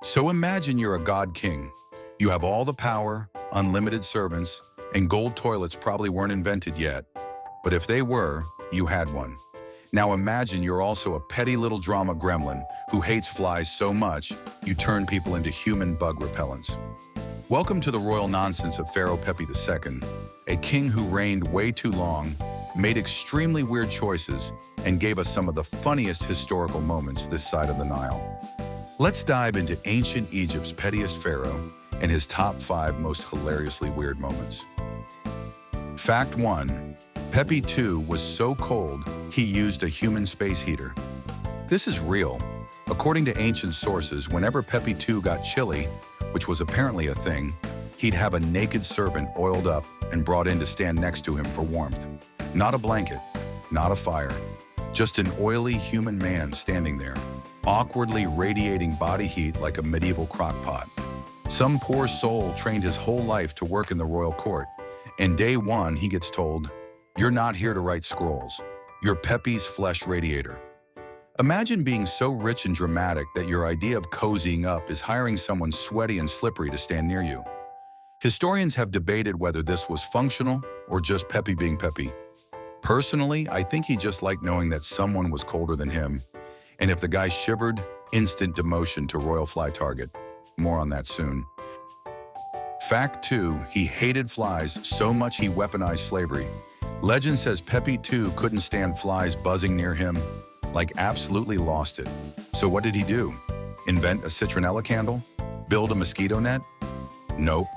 So imagine you're a god king. You have all the power, unlimited servants, and gold toilets probably weren't invented yet. But if they were, you had one. Now imagine you're also a petty little drama gremlin who hates flies so much you turn people into human bug repellents. Welcome to the royal nonsense of Pharaoh Pepi II, a king who reigned way too long, made extremely weird choices, and gave us some of the funniest historical moments this side of the Nile. Let's dive into ancient Egypt's pettiest pharaoh and his top 5 most hilariously weird moments. Fact 1. Pepi II was so cold, he used a human space heater. This is real. According to ancient sources, whenever Pepi II got chilly, which was apparently a thing, he'd have a naked servant oiled up and brought in to stand next to him for warmth. Not a blanket, not a fire, just an oily human man standing there, awkwardly radiating body heat like a medieval crock pot. Some poor soul trained his whole life to work in the royal court, and day one he gets told, "You're not here to write scrolls. You're Pepi's flesh radiator." Imagine being so rich and dramatic that your idea of cozying up is hiring someone sweaty and slippery to stand near you. Historians have debated whether this was functional or just Pepi being Pepi. Personally, I think he just liked knowing that someone was colder than him, and if the guy shivered, instant demotion to royal fly target. More on that soon. Fact 2, he hated flies so much he weaponized slavery. Legend says Pepi II couldn't stand flies buzzing near him, like absolutely lost it. So what did he do? Invent a citronella candle? Build a mosquito net? Nope.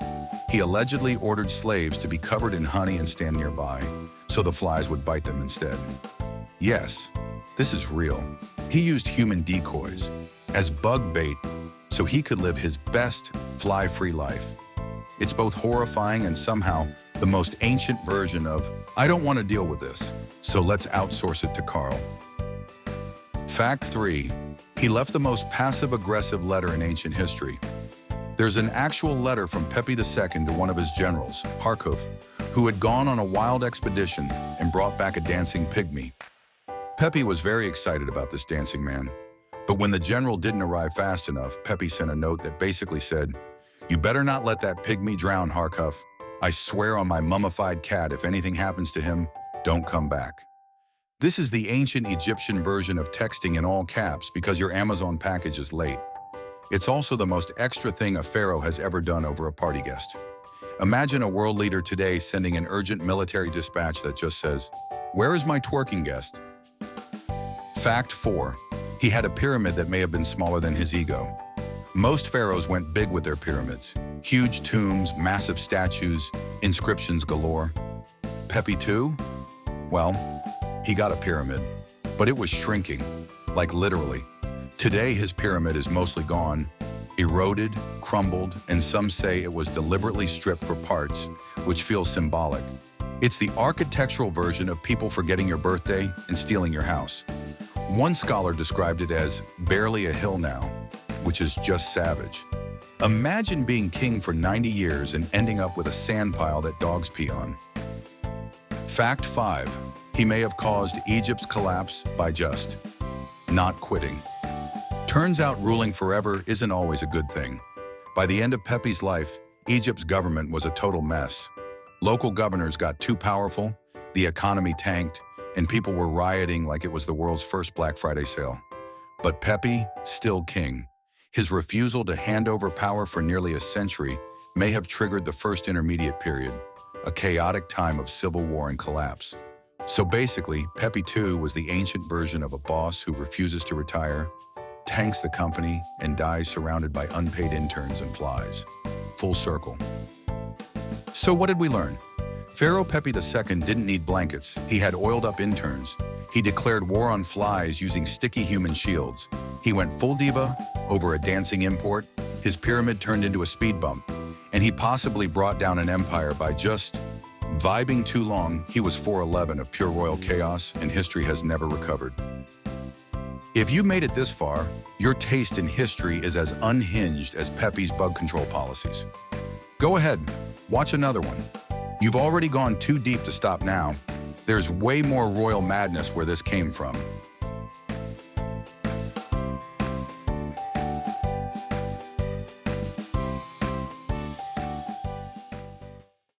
He allegedly ordered slaves to be covered in honey and stand nearby, so the flies would bite them instead. Yes, this is real. He used human decoys as bug bait so he could live his best fly-free life. It's both horrifying and somehow the most ancient version of, I don't want to deal with this, so let's outsource it to Carl. Fact 3, he left the most passive-aggressive letter in ancient history. There's an actual letter from Pepi II to one of his generals, Harkuf, who had gone on a wild expedition and brought back a dancing pygmy. Pepi was very excited about this dancing man, but when the general didn't arrive fast enough, Pepi sent a note that basically said, "You better not let that pygmy drown, Harkuf. I swear on my mummified cat, if anything happens to him, don't come back." This is the ancient Egyptian version of texting in all caps because your Amazon package is late. It's also the most extra thing a pharaoh has ever done over a party guest. Imagine a world leader today sending an urgent military dispatch that just says, "Where is my twerking guest?" Fact 4, he had a pyramid that may have been smaller than his ego. Most pharaohs went big with their pyramids. Huge tombs, massive statues, inscriptions galore. Pepi II? Well, he got a pyramid, but it was shrinking, like literally. Today, his pyramid is mostly gone, eroded, crumbled, and some say it was deliberately stripped for parts, which feels symbolic. It's the architectural version of people forgetting your birthday and stealing your house. One scholar described it as barely a hill now, which is just savage. Imagine being king for 90 years and ending up with a sand pile that dogs pee on. Fact 5, he may have caused Egypt's collapse by just not quitting. Turns out ruling forever isn't always a good thing. By the end of Pepi's life, Egypt's government was a total mess. Local governors got too powerful, the economy tanked, and people were rioting like it was the world's first Black Friday sale. But Pepi, still king. His refusal to hand over power for nearly a century may have triggered the first intermediate period, a chaotic time of civil war and collapse. So basically, Pepi II was the ancient version of a boss who refuses to retire, tanks the company, and dies surrounded by unpaid interns and flies. Full circle. So what did we learn? Pharaoh Pepi II didn't need blankets. He had oiled-up interns. He declared war on flies using sticky human shields. He went full diva over a dancing import. His pyramid turned into a speed bump. And he possibly brought down an empire by just vibing too long. He was 4'11" of pure royal chaos, and history has never recovered. If you made it this far, your taste in history is as unhinged as Pepi's bug control policies. Go ahead, watch another one. You've already gone too deep to stop now. There's way more royal madness where this came from.